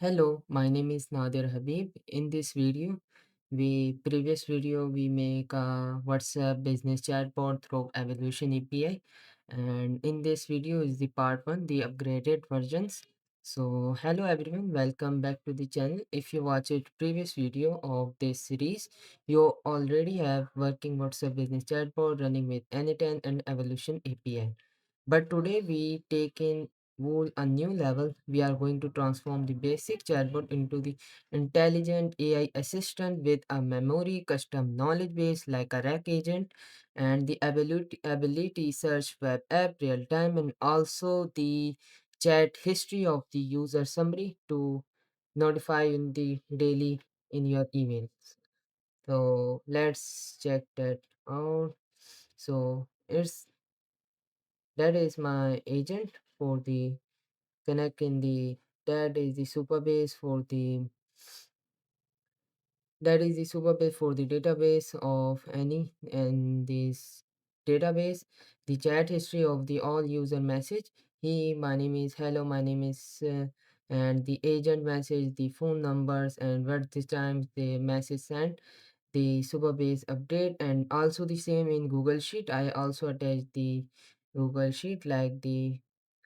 Hello, my name is Nadir Habib. In this video, we make a WhatsApp business chatbot through Evolution API, and in this video is the part one, the upgraded versions. So, hello everyone, welcome back to the channel. If you watched previous video of this series, you already have working WhatsApp business chatbot running with n8n and Evolution API. But today we take in a new level. We are going to transform the basic chatbot into the intelligent AI assistant with a memory custom knowledge base like a rack agent and the ability search web app real time and also the chat history of the user summary to notify in the daily in your emails. So let's check that out. So it's that is my agent for the connect in the that is the Supabase for the Supabase for the database of any and this database the chat history of the all user message. My name is hello, my name is and the agent message the phone numbers and what the time the message sent, the Superbase update, and also the same in Google Sheet. I also attach the Google Sheet like the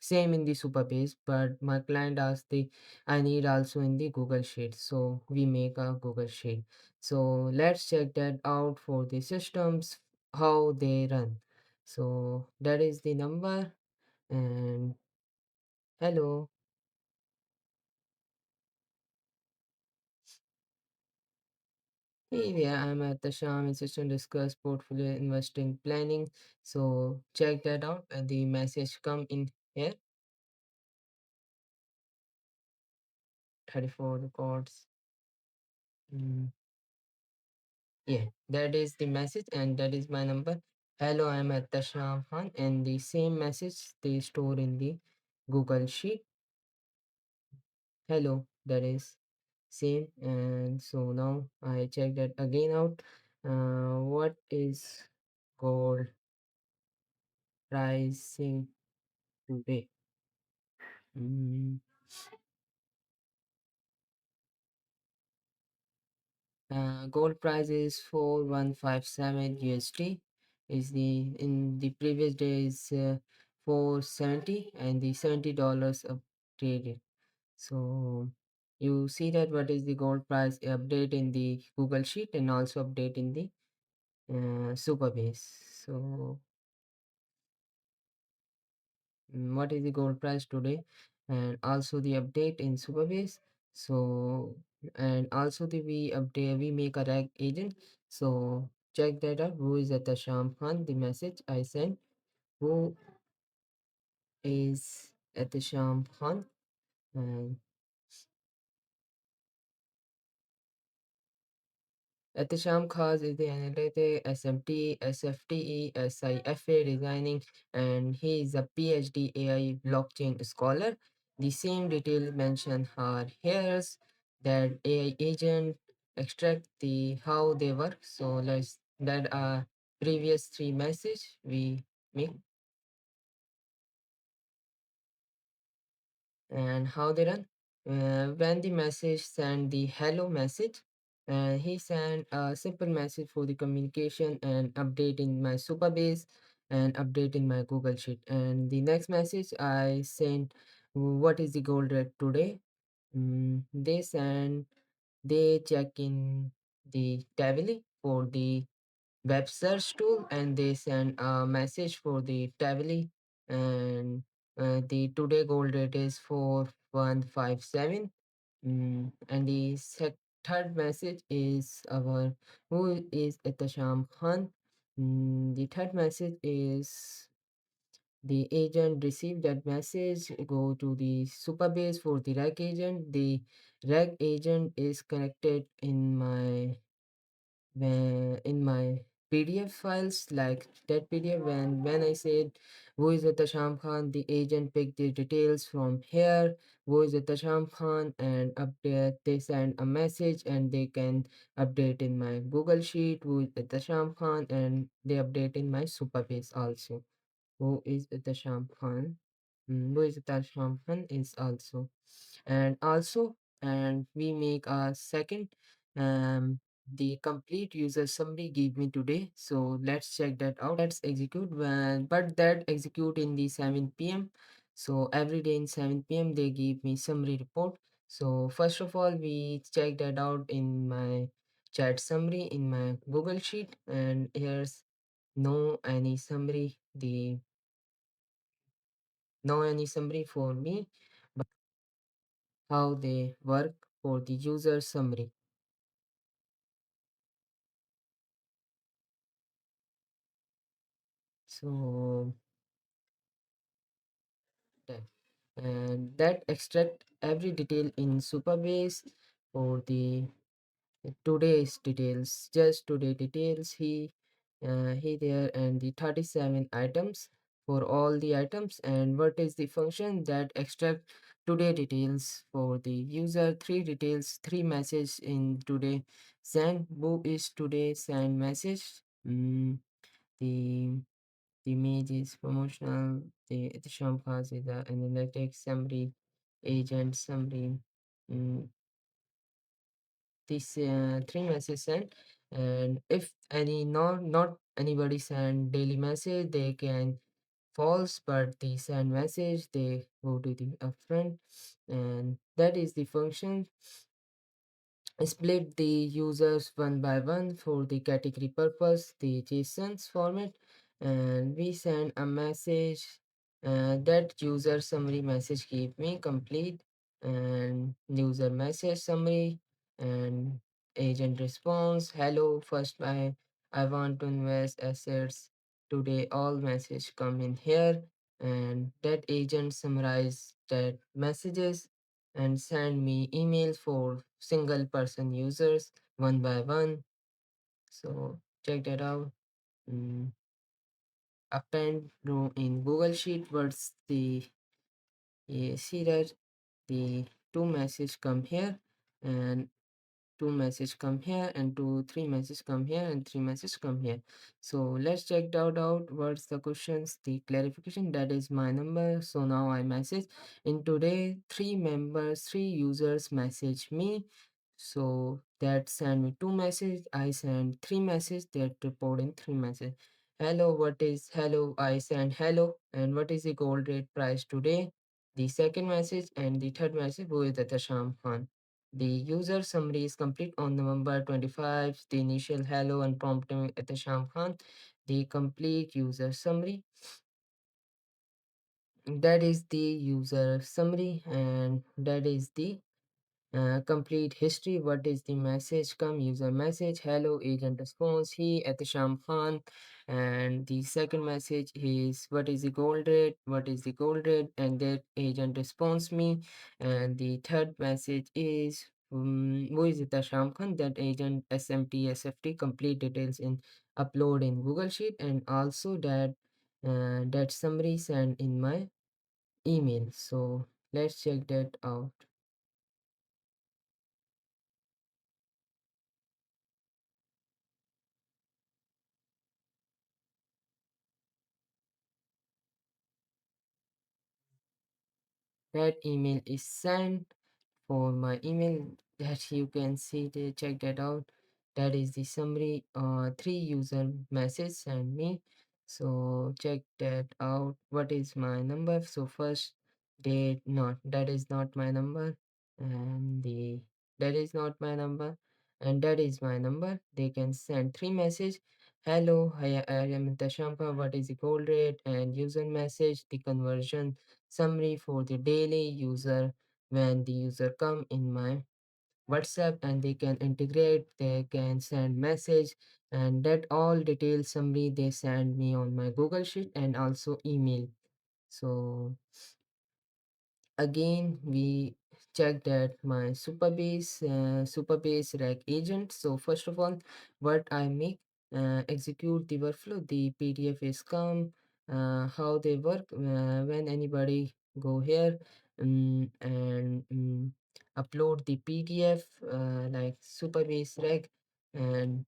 same in the Superbase, but my client asked the I need also in the Google Sheet, so we make a Google Sheet. So let's check that out for the systems how they run. So that is the number and hello. Hey, yeah, I'm at the Sham Assistant Discuss Portfolio Investing Planning. So check that out. And the message come in here. 34 records. Mm, yeah, that is the message and that is my number. Hello, I'm at the Sham Khan. And the same message they store in the Google Sheet. Hello, that is same. And so now I check that again out. What is gold pricing today? Mm, gold price is 4157 USD. Is the in the previous day is 470 and the $70 upgraded. So you see that what is the gold price update in the Google Sheet and also update in the Superbase. So what is the gold price today and also the update in Superbase. So and also the we make a rag agent. So check that out. Who is at the Sham Khan? The message I sent. Who is at the Sham Khan? And at the Sham Khaz is the analytic SMT, SFTE, SIFA designing, and he is a PhD AI blockchain scholar. The same detail mentioned are here that AI agent extract the how they work. So let's that are previous three message we make and how they run. When the message send the hello message, and he sent a simple message for the communication and update in my Superbase and update in my Google Sheet. And the next message I sent, what is the gold rate today? They send, they check in the Tavily for the web search tool and they send a message for the Tavily and the today gold rate is 4157. And the third message is our who is Etasham Khan. The third message is the agent received that message go to the Superbase for the rag agent. The rag agent is connected in my in my PDF files like that PDF when I said who is the Sham Khan, the agent picked the details from here, who is the Sham Khan and update they send a message and they can update in my Google Sheet who is the Sham Khan and they update in my Superbase also. Who is the Sham Khan? Who is the Sham Khan is also and also and we make a second. um the complete user summary give me today, so let's check that out. Let's execute, but that execute in the 7 p.m. So every day in 7 p.m. they give me summary report. So first of all, we check that out in my chat summary in my Google Sheet, and here's no any summary, the no any summary for me, but how they work for the user summary. So that, and that extract every detail in Supabase for the today's details, just today details. He there, and the 37 items for all the items, and what is the function that extract today details for the user, three details, three message in today. Send who is today send message. The the image is promotional. The Shampoo is the analytics summary, agent summary. mm, these three messages sent, and if any not anybody send daily message, they can false, but the send message they go to the upfront, and that is the function. Split the users one by one for the category purpose, the JSONs format, and we send a message. That user summary message give me complete, and user message summary, and agent response. Hello, first I want to invest assets today. All message come in here, and that agent summarize that messages and send me emails for single person users one by one. So check that out. Mm, Append row in Google Sheet. What's the you see that the two message come here, and two message come here, and three message come here, and three message come here. So let's check that out. What's the questions, the clarification, that is my number. So now I message in today, three members, three users message me. So that send me two message, I send three message, that report in three message. Hello, what is hello, I send hello, and what is the gold rate price today, the second message, and the third message, who is the Tasham Khan. The user summary is complete on November 25. The initial hello and prompting at the Sham Khan. The complete user summary. That is the user summary, and that is the complete history. What is the message come user message, hello agent response, he at the Sham Khan. And the second message is what is the gold rate, what is the gold rate, and that agent response me. And the third message is who is it, the Sham Khan, that agent SMT complete details in upload in Google Sheet, and also that summary sent in my email. So let's check that out. That email is sent for my email, that you can see the check that out. That is the summary, three user message send me. So check that out. What is my number? So first date, not that is not my number, and the that is not my number, and that is my number. They can send three message. Hello, I am Tashampa. What is the gold rate, and user message, the conversion summary for the daily user. When the user come in my WhatsApp, and they can integrate, they can send message, and that all detailed summary they send me on my Google Sheet and also email. So again, we check that my Supabase rag agent. So first of all, what I make, execute the workflow, the PDF is come, how they work, when anybody go here, and upload the PDF, like Supabase rag, and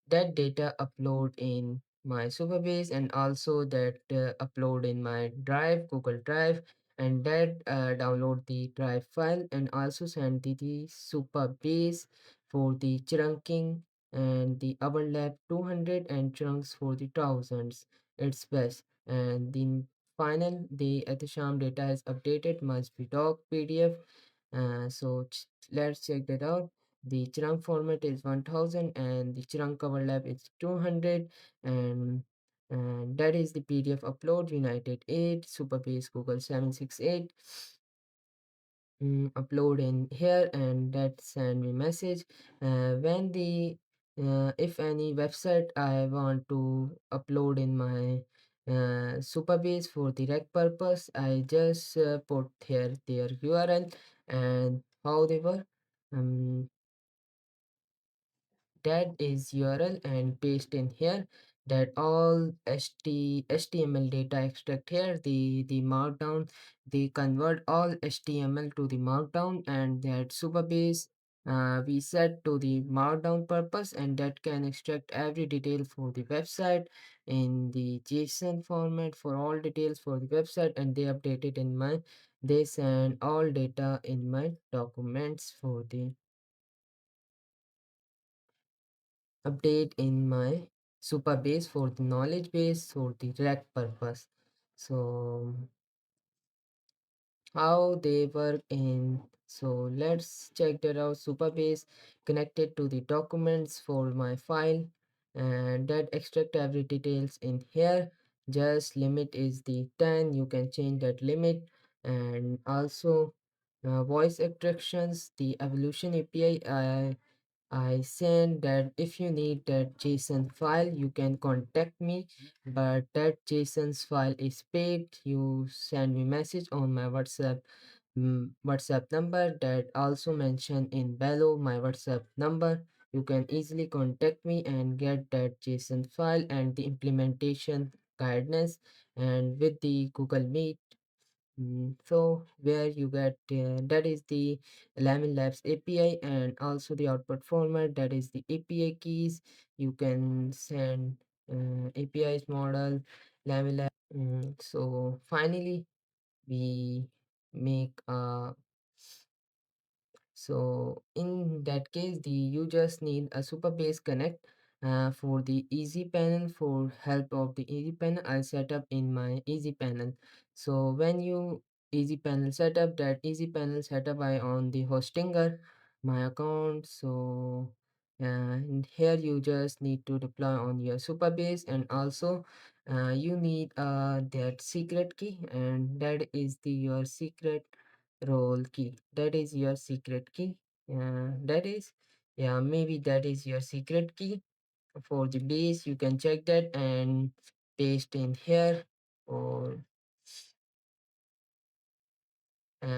that data upload in my Superbase, and also that upload in my drive, Google Drive, and that download the drive file and also send the Supabase for the chunking and the overlap 200 and chunks for the thousands. It's best. And the final, the Etisham data is updated, must be doc PDF. Let's check that out. The chunk format is 1000 and the chunk overlap is 200, and that is the PDF upload United 8 Superbase Google 768. Upload in here and that send me message when the if any website I want to upload in my Superbase for the rec purpose, I just put here their URL and how they were. um, that is URL and paste in here, that all HTML data extract here, the markdown, they convert all HTML to the markdown, and that Supabase we set to the markdown purpose, and that can extract every detail for the website in the JSON format for all details for the website, and they update it in my, they send all data in my documents for the update in my Supabase for the knowledge base for the rec purpose. So how they work in, so let's check that out. Supabase connected to the documents for my file, and that extract every details in here. Just limit is the 10, you can change that limit. And also voice extractions, the evolution API, I said that if you need that JSON file, you can contact me, but that JSON's file is paid. You send me message on my WhatsApp number that also mentioned in below my WhatsApp number. You can easily contact me and get that JSON file and the implementation guidance, and with the Google Meet. So where you get that is the Elevenlabs API, and also the output format, that is the API keys. You can send APIs model Elevenlabs. So finally we make so in that case, you just need a Supabase Connect for the easy panel. For help of the easy panel, I'll set up in my easy panel. So when you easy panel setup, that easy panel setup I on the hostinger my account. So and here you just need to deploy on your Supabase, and also you need that secret key, and that is the your secret role key, that is your secret key. That is, yeah, maybe that is your secret key for the base. You can check that and paste in here, or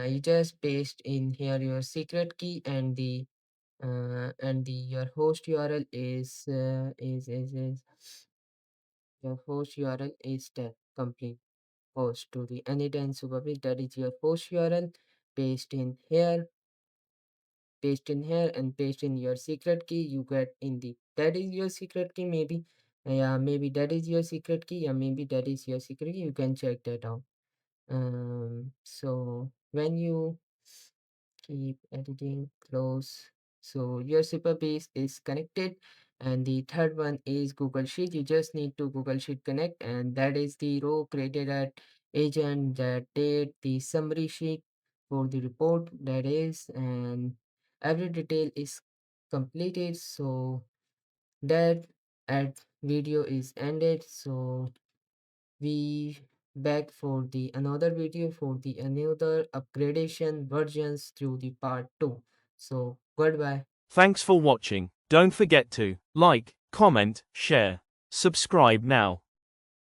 you just paste in here your secret key, and the your host URL is your host URL is the complete host to the n8n Superbase. That is your host URL. Paste in here, paste in here, and paste in your secret key. You get in the, that is your secret key, maybe. Yeah, maybe that is your secret key. Yeah, maybe that is your secret key. You can check that out. So when you keep editing, close, so your Superbase is connected. And the third one is Google Sheet. You just need to Google Sheet connect, and that is the row created at agent, that date, the summary sheet for the report, that is, and every detail is completed. So that ad video is ended. So we back for the another video for the another upgradation versions through the part 2. So goodbye. Thanks for watching. Don't forget to like, comment, share, subscribe now.